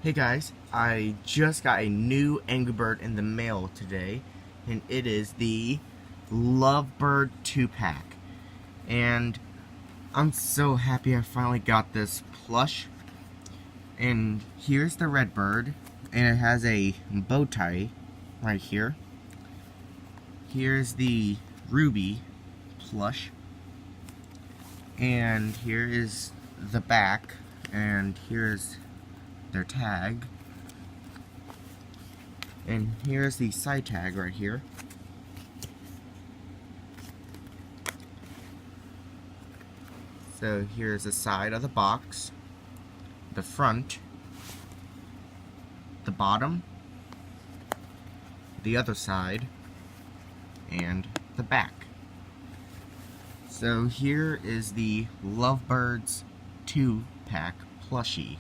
Hey guys, I just got a new Angry Bird in the mail today, and it is the Lovebird 2-pack. And I'm so happy I finally got this plush. And here's the red bird, and it has a bow tie right here. Here's the ruby plush, and here is the back, and here's their tag. And here's the side tag right here. So here's the side of the box, the front, the bottom, the other side, and the back. So here is the Lovebirds 2-pack plushie.